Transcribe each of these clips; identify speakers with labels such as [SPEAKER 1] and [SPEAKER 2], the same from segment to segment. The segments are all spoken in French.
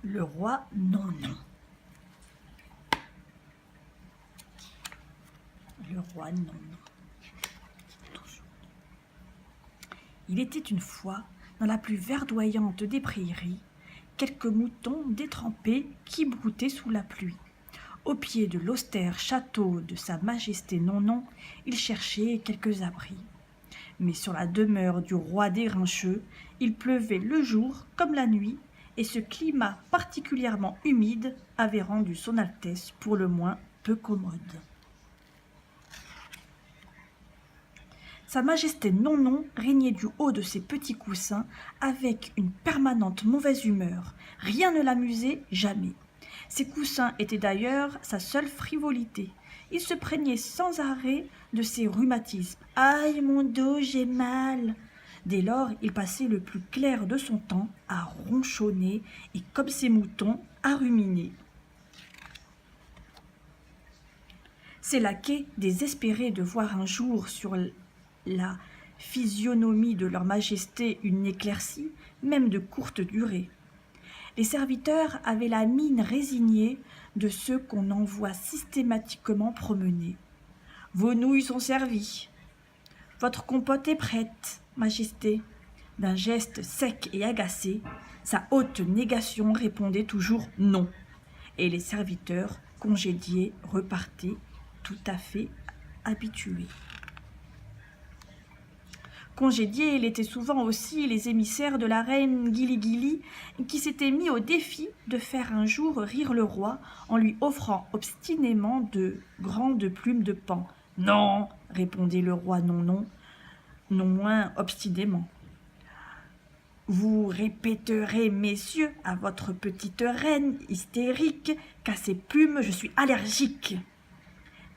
[SPEAKER 1] Le roi non-non. Le roi non-non. Il était une fois, dans la plus verdoyante des prairies, quelques moutons détrempés qui broutaient sous la pluie. Au pied de l'austère château de sa majesté non-non, il cherchait quelques abris. Mais sur la demeure du roi des Grincheux, il pleuvait le jour comme la nuit, et ce climat particulièrement humide avait rendu son Altesse pour le moins peu commode. Sa majesté non-non régnait du haut de ses petits coussins avec une permanente mauvaise humeur. Rien ne l'amusait jamais. Ses coussins étaient d'ailleurs sa seule frivolité. Il se plaignait sans arrêt de ses rhumatismes. « Aïe, mon dos, j'ai mal !» Dès lors, il passait le plus clair de son temps à ronchonner et, comme ses moutons, à ruminer. Ses laquais, désespérés de voir un jour sur la physionomie de leur majesté une éclaircie, même de courte durée. Les serviteurs avaient la mine résignée de ceux qu'on envoie systématiquement promener. « Vos nouilles sont servies. Votre compote est prête, majesté. » D'un geste sec et agacé, sa haute négation répondait toujours « non », et les serviteurs congédiés repartaient tout à fait habitués. Congédiés, il était souvent aussi les émissaires de la reine Guili-Guili qui s'étaient mis au défi de faire un jour rire le roi en lui offrant obstinément de grandes plumes de paon. « Non !» répondait le roi non moins obstinément. « Vous répéterez, messieurs, à votre petite reine hystérique qu'à ces plumes je suis allergique. »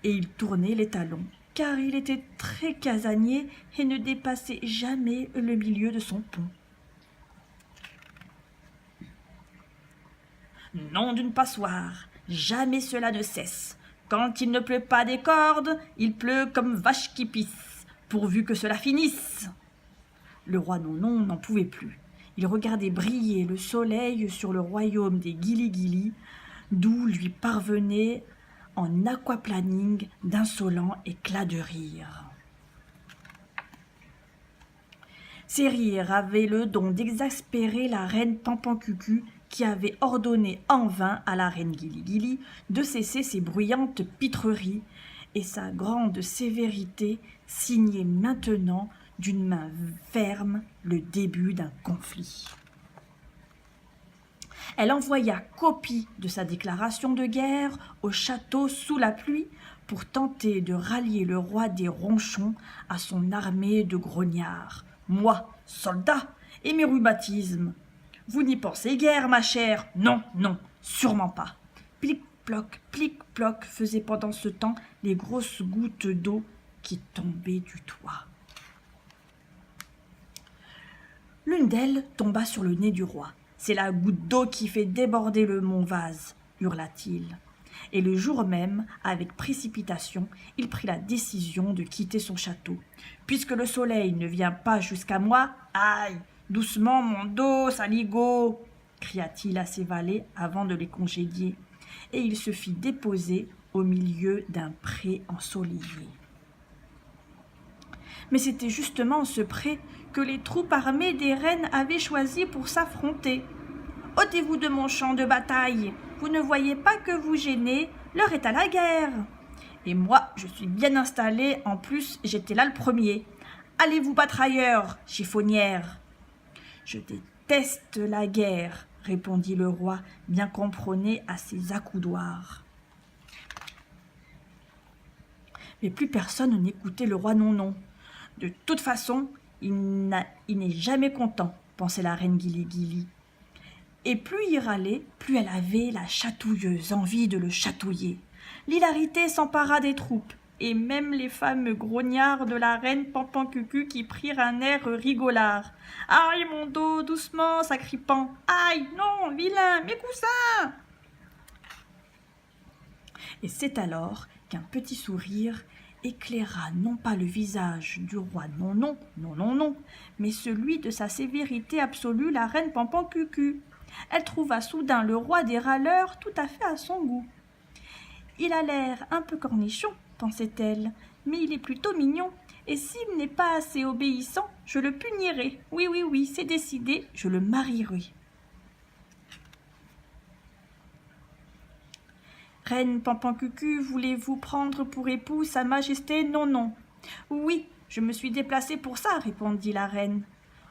[SPEAKER 1] Et il tournait les talons, car il était très casanier et ne dépassait jamais le milieu de son pont. Nom d'une passoire, jamais cela ne cesse. Quand il ne pleut pas des cordes, il pleut comme vache qui pisse, pourvu que cela finisse. Le roi non-non n'en pouvait plus. Il regardait briller le soleil sur le royaume des Guili-Guili, d'où lui parvenait en aquaplaning d'insolents éclats de rire. Ces rires avaient le don d'exaspérer la reine Pampancucu qui avait ordonné en vain à la reine Guili-Guili de cesser ses bruyantes pitreries, et sa grande sévérité signait maintenant d'une main ferme le début d'un conflit. Elle envoya copie de sa déclaration de guerre au château sous la pluie pour tenter de rallier le roi des ronchons à son armée de grognards. « Moi, soldat, et mes rhumatismes. Vous n'y pensez guère, ma chère. Non, non, sûrement pas. » Plic-ploc, faisaient pendant ce temps les grosses gouttes d'eau qui tombaient du toit. L'une d'elles tomba sur le nez du roi. « C'est la goutte d'eau qui fait déborder le mont-vase, » hurla-t-il. Et le jour même, avec précipitation, il prit la décision de quitter son château. « Puisque le soleil ne vient pas jusqu'à moi, aïe, doucement mon dos, saligo !» cria-t-il à ses valets avant de les congédier. Et il se fit déposer au milieu d'un pré ensoleillé. Mais c'était justement ce pré que les troupes armées des reines avaient choisi pour s'affronter. « Ôtez-vous de mon champ de bataille, vous ne voyez pas que vous gênez, l'heure est à la guerre. Et moi, je suis bien installée, en plus j'étais là le premier. Allez-vous battre ailleurs, chiffonnière. » « Je déteste la guerre, » répondit le roi, bien comproné à ses accoudoirs. Mais plus personne n'écoutait le roi non-non. « De toute façon, il n'est jamais content, » pensait la reine Guili-Guili. Et plus il râlait, plus elle avait la chatouilleuse envie de le chatouiller. L'hilarité s'empara des troupes, et même les fameux grognards de la reine Pampancucu qui prirent un air rigolard. « Aïe, mon dos, doucement, sacripant! Aïe, non, vilain, mes coussins !» Et c'est alors qu'un petit sourire éclaira non pas le visage du roi non, non, non, non, non, mais celui de sa sévérité absolue, la reine Pampancucu. Elle trouva soudain le roi des râleurs tout à fait à son goût. « Il a l'air un peu cornichon, pensait-elle, mais il est plutôt mignon, et s'il n'est pas assez obéissant, je le punirai. Oui, oui, oui, c'est décidé, je le marierai. » Reine Pampancucu, voulez-vous prendre pour époux sa majesté Non, non. Oui, je me suis déplacée pour ça, répondit la reine.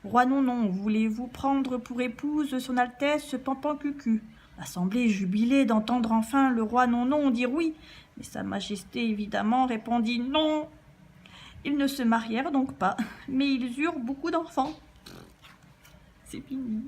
[SPEAKER 1] Roi Non, non, voulez-vous prendre pour épouse son Altesse Pampancucu? L'assemblée jubilait d'entendre enfin le roi Non, non dire oui, mais sa majesté évidemment répondit non. Ils ne se marièrent donc pas, mais ils eurent beaucoup d'enfants. C'est fini.